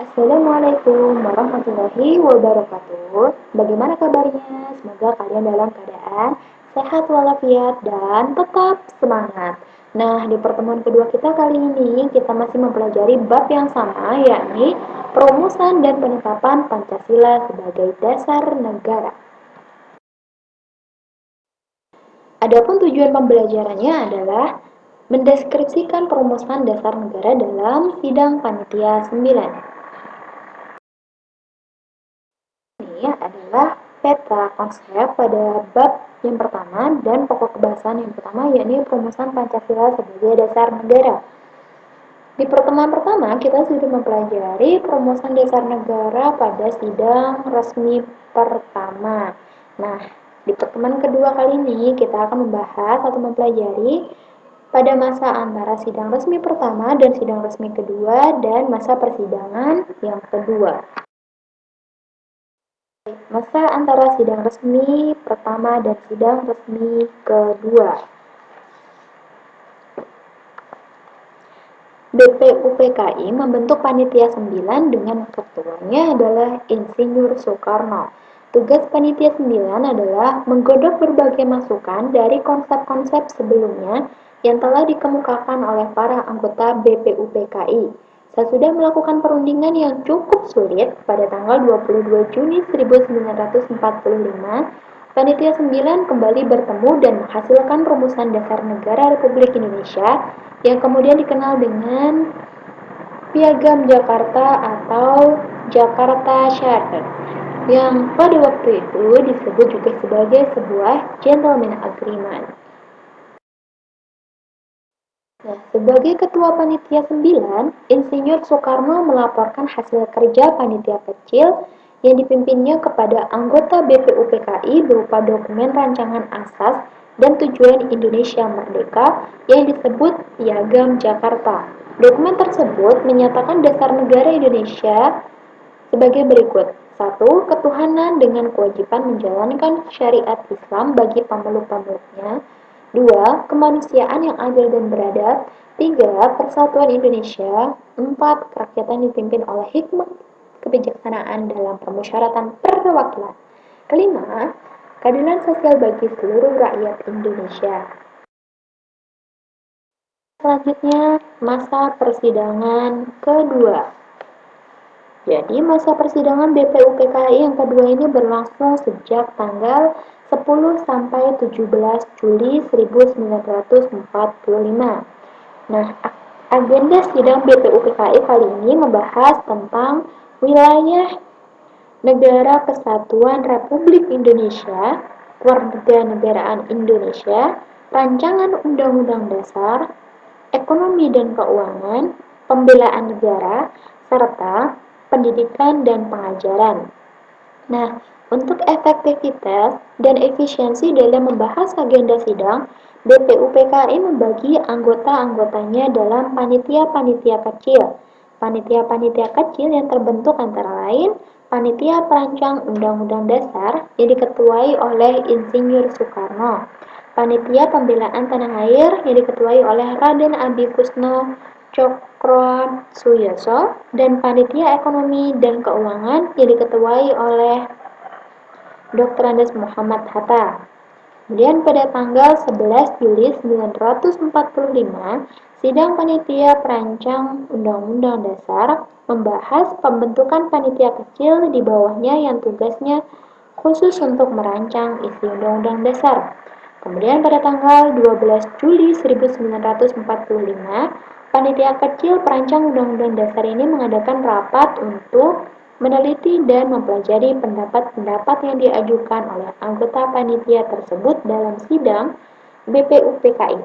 Assalamualaikum warahmatullahi wabarakatuh. Bagaimana kabarnya? Semoga kalian dalam keadaan sehat walafiat dan tetap semangat. Nah, di pertemuan kedua kita kali ini kita masih mempelajari bab yang sama, yakni perumusan dan penetapan Pancasila sebagai dasar negara. Adapun tujuan pembelajarannya adalah mendeskripsikan perumusan dasar negara dalam sidang panitia 9. Ini adalah peta konsep pada bab yang pertama dan pokok kebahasan yang pertama, yakni perumusan Pancasila sebagai dasar negara. Di pertemuan pertama, kita sudah mempelajari perumusan dasar negara pada sidang resmi pertama. Nah, di pertemuan kedua kali ini kita akan membahas atau mempelajari pada masa antara sidang resmi pertama dan sidang resmi kedua dan masa persidangan yang kedua. Masa antara sidang resmi pertama dan sidang resmi kedua. BPUPKI membentuk Panitia 9 dengan ketuanya adalah Insinyur Soekarno. Tugas Panitia 9 adalah menggodok berbagai masukan dari konsep-konsep sebelumnya yang telah dikemukakan oleh para anggota BPUPKI. Sesudah melakukan perundingan yang cukup sulit pada tanggal 22 Juni 1945, Panitia 9 kembali bertemu dan menghasilkan rumusan dasar negara Republik Indonesia yang kemudian dikenal dengan Piagam Jakarta atau Jakarta Charter, yang pada waktu itu disebut juga sebagai sebuah Gentleman Agreement. Nah, sebagai Ketua Panitia 9, Insinyur Soekarno melaporkan hasil kerja panitia kecil yang dipimpinnya kepada anggota BPUPKI berupa dokumen rancangan asas dan tujuan Indonesia Merdeka yang disebut Piagam Jakarta. Dokumen tersebut menyatakan dasar negara Indonesia sebagai berikut. 1. Ketuhanan dengan kewajiban menjalankan syariat Islam bagi pemeluk-pemeluknya. 2. Kemanusiaan yang adil dan beradab. 3. Persatuan Indonesia. 4. Kerakyatan dipimpin oleh hikmat kebijaksanaan dalam permusyawaratan perwakilan. Kelima, keadilan sosial bagi seluruh rakyat Indonesia. Selanjutnya, masa persidangan kedua. Jadi, masa persidangan BPUPKI yang kedua ini berlangsung sejak tanggal 10 sampai 17 Juli 1945. Nah, agenda sidang BPUPKI kali ini membahas tentang wilayah Negara Kesatuan Republik Indonesia, Kewarganegaraan Indonesia, Rancangan Undang-Undang Dasar, Ekonomi dan Keuangan, Pembelaan Negara, serta pendidikan dan pengajaran. Nah, untuk efektivitas dan efisiensi dalam membahas agenda sidang, BPUPKI membagi anggota-anggotanya dalam panitia-panitia kecil. Panitia-panitia kecil yang terbentuk antara lain Panitia Perancang Undang-Undang Dasar yang diketuai oleh Insinyur Soekarno, Panitia Pembelaan Tanah Air yang diketuai oleh Raden Adikusno Cokrosuyoso, dan Panitia Ekonomi dan Keuangan yang diketuai oleh Dr. Andes Muhammad Hatta. Kemudian pada tanggal 11 Juli 1945, sidang panitia perancang Undang-Undang Dasar membahas pembentukan panitia kecil di bawahnya yang tugasnya khusus untuk merancang isi Undang-Undang Dasar. Kemudian pada tanggal 12 Juli 1945, panitia kecil perancang Undang-Undang Dasar ini mengadakan rapat untuk meneliti dan mempelajari pendapat-pendapat yang diajukan oleh anggota panitia tersebut dalam sidang BPUPKI.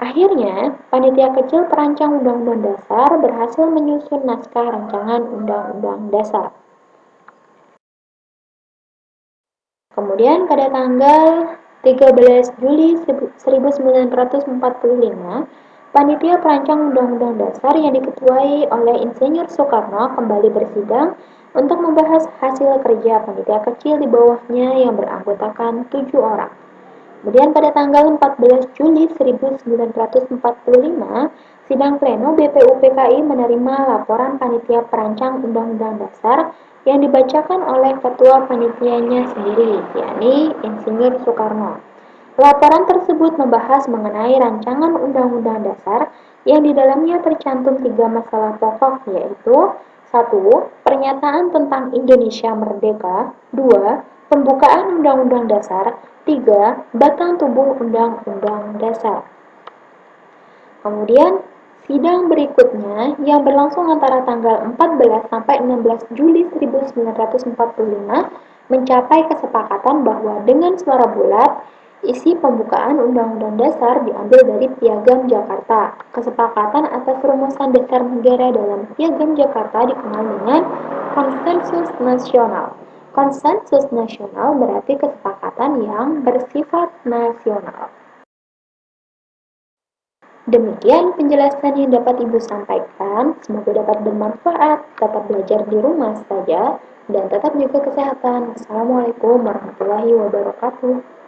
Akhirnya, panitia kecil perancang Undang-Undang Dasar berhasil menyusun naskah rancangan Undang-Undang Dasar. Kemudian pada tanggal 13 Juli 1945, panitia perancang Undang-Undang Dasar yang diketuai oleh Insinyur Soekarno kembali bersidang untuk membahas hasil kerja panitia kecil di bawahnya yang beranggotakan 7 orang. Kemudian pada tanggal 14 Juli 1945, Sidang pleno BPUPKI menerima laporan panitia perancang Undang-Undang Dasar yang dibacakan oleh ketua panitianya sendiri, yakni Insinyur Soekarno. Laporan tersebut membahas mengenai rancangan Undang-Undang Dasar yang di dalamnya tercantum 3 masalah pokok, yaitu 1. Pernyataan tentang Indonesia Merdeka. 2. Pembukaan Undang-Undang Dasar. 3. Batang tubuh Undang-Undang Dasar. Kemudian, sidang berikutnya yang berlangsung antara tanggal 14 sampai 16 Juli 1945 mencapai kesepakatan bahwa dengan suara bulat, isi pembukaan Undang-Undang Dasar diambil dari Piagam Jakarta. Kesepakatan atas rumusan dasar negara dalam Piagam Jakarta dikenal dengan konsensus nasional. Konsensus nasional berarti kesepakatan yang bersifat nasional. Demikian penjelasan yang dapat Ibu sampaikan. Semoga dapat bermanfaat. Tetap belajar di rumah saja dan tetap jaga kesehatan. Wassalamualaikum warahmatullahi wabarakatuh.